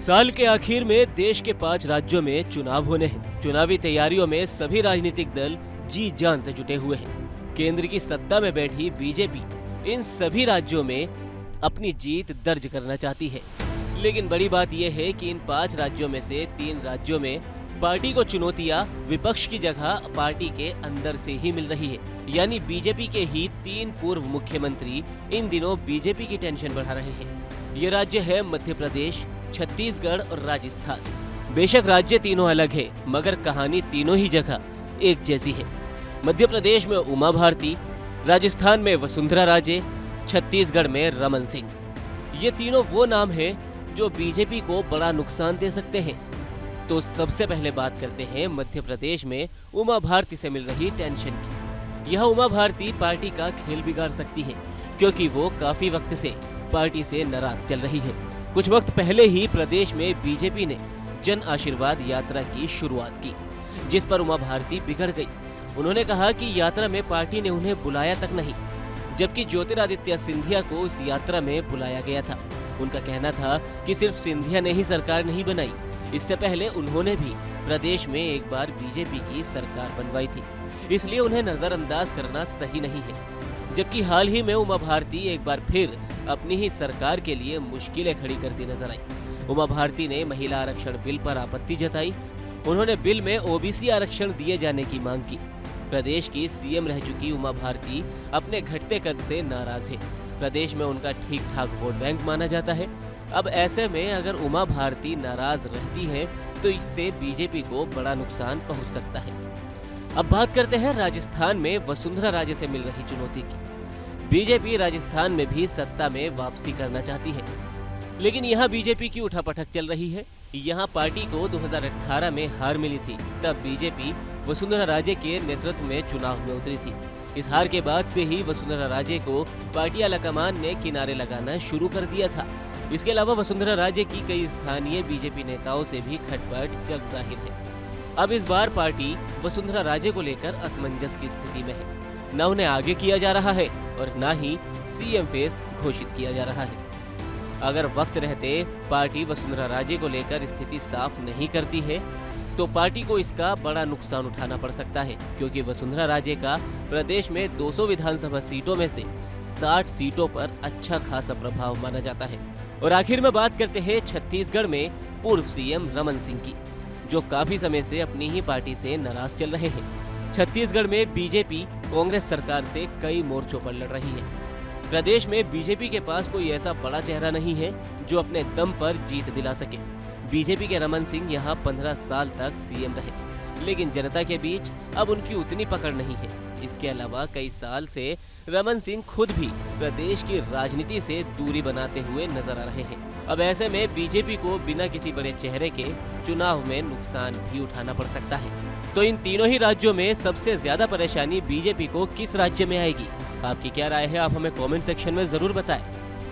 साल के आखिर में देश के 5 राज्यों में चुनाव होने हैं। चुनावी तैयारियों में सभी राजनीतिक दल जी जान से जुटे हुए हैं। केंद्र की सत्ता में बैठी बीजेपी इन सभी राज्यों में अपनी जीत दर्ज करना चाहती है। लेकिन बड़ी बात यह है कि इन 5 राज्यों में से 3 राज्यों में पार्टी को चुनौतियां विपक्ष की जगह पार्टी के अंदर से ही मिल रही है। यानी बीजेपी के ही 3 पूर्व मुख्यमंत्री इन दिनों बीजेपी की टेंशन बढ़ा रहे हैं। ये राज्य है मध्य प्रदेश, छत्तीसगढ़ और राजस्थान। बेशक राज्य तीनों अलग है, मगर कहानी तीनों ही जगह एक जैसी है। मध्य प्रदेश में उमा भारती, राजस्थान में वसुंधरा राजे, छत्तीसगढ़ में रमन सिंह। ये तीनों वो नाम हैं जो बीजेपी को बड़ा नुकसान दे सकते हैं। तो सबसे पहले बात करते हैं मध्य प्रदेश में उमा भारती से मिल रही टेंशन की। यह उमा भारती पार्टी का खेल बिगाड़ सकती है, क्योंकि वो काफी वक्त से पार्टी से नाराज चल रही है। कुछ वक्त पहले ही प्रदेश में बीजेपी ने जन आशीर्वाद यात्रा की शुरुआत की, जिस पर उमा भारती बिगड़ गई। उन्होंने कहा कि यात्रा में पार्टी ने उन्हें बुलाया तक नहीं, जबकि ज्योतिरादित्य सिंधिया को उस यात्रा में बुलाया गया था। उनका कहना था कि सिर्फ सिंधिया ने ही सरकार नहीं बनाई, इससे पहले उन्होंने भी प्रदेश में एक बार बीजेपी की सरकार बनवाई थी, इसलिए उन्हें नजरअंदाज करना सही नहीं है। जबकि हाल ही में उमा भारती एक बार फिर अपनी ही सरकार के लिए मुश्किलें खड़ी करती नजर आई। उमा भारती ने महिला आरक्षण बिल पर आपत्ति जताई। उन्होंने बिल में ओबीसी आरक्षण दिए जाने की मांग की। प्रदेश की सीएम रह चुकी उमा भारती अपने घटते कद से नाराज है। प्रदेश में उनका ठीक ठाक वोट बैंक माना जाता है। अब ऐसे में अगर उमा भारती नाराज रहती है तो इससे बीजेपी को बड़ा नुकसान पहुंच सकता है। अब बात करते हैं राजस्थान में वसुंधरा राजे से मिल रही चुनौती की। बीजेपी राजस्थान में भी सत्ता में वापसी करना चाहती है, लेकिन यहाँ बीजेपी की उठापटक चल रही है। यहाँ पार्टी को 2018 में हार मिली थी, तब बीजेपी वसुंधरा राजे के नेतृत्व में चुनाव में उतरी थी। इस हार के बाद से ही वसुंधरा राजे को पार्टी आलाकमान ने किनारे लगाना शुरू कर दिया था। इसके अलावा वसुंधरा राजे की कई स्थानीय बीजेपी नेताओं से भी खटपट जग जाहिर है। अब इस बार पार्टी वसुंधरा राजे को लेकर असमंजस की स्थिति में है। न उन्हें आगे किया जा रहा है और न ही सीएम फेस घोषित किया जा रहा है। अगर वक्त रहते पार्टी वसुंधरा राजे को लेकर स्थिति साफ नहीं करती है तो पार्टी को इसका बड़ा नुकसान उठाना पड़ सकता है, क्योंकि वसुंधरा राजे का प्रदेश में 200 विधानसभा सीटों में से 60 सीटों पर अच्छा खासा प्रभाव माना जाता है। और आखिर में बात करते हैं छत्तीसगढ़ में पूर्व सीएम रमन सिंह की, जो काफी समय से अपनी ही पार्टी से नाराज चल रहे हैं। छत्तीसगढ़ में बीजेपी कांग्रेस सरकार से कई मोर्चों पर लड़ रही है। प्रदेश में बीजेपी के पास कोई ऐसा बड़ा चेहरा नहीं है जो अपने दम पर जीत दिला सके। बीजेपी के रमन सिंह यहाँ 15 साल तक सीएम रहे, लेकिन जनता के बीच अब उनकी उतनी पकड़ नहीं है। इसके अलावा कई साल से रमन सिंह खुद भी प्रदेश की राजनीति से दूरी बनाते हुए नजर आ रहे हैं। अब ऐसे में बीजेपी को बिना किसी बड़े चेहरे के चुनाव में नुकसान भी उठाना पड़ सकता है। तो इन तीनों ही राज्यों में सबसे ज्यादा परेशानी बीजेपी को किस राज्य में आएगी? आपकी क्या राय है? आप हमें कमेंट सेक्शन में जरूर बताएं।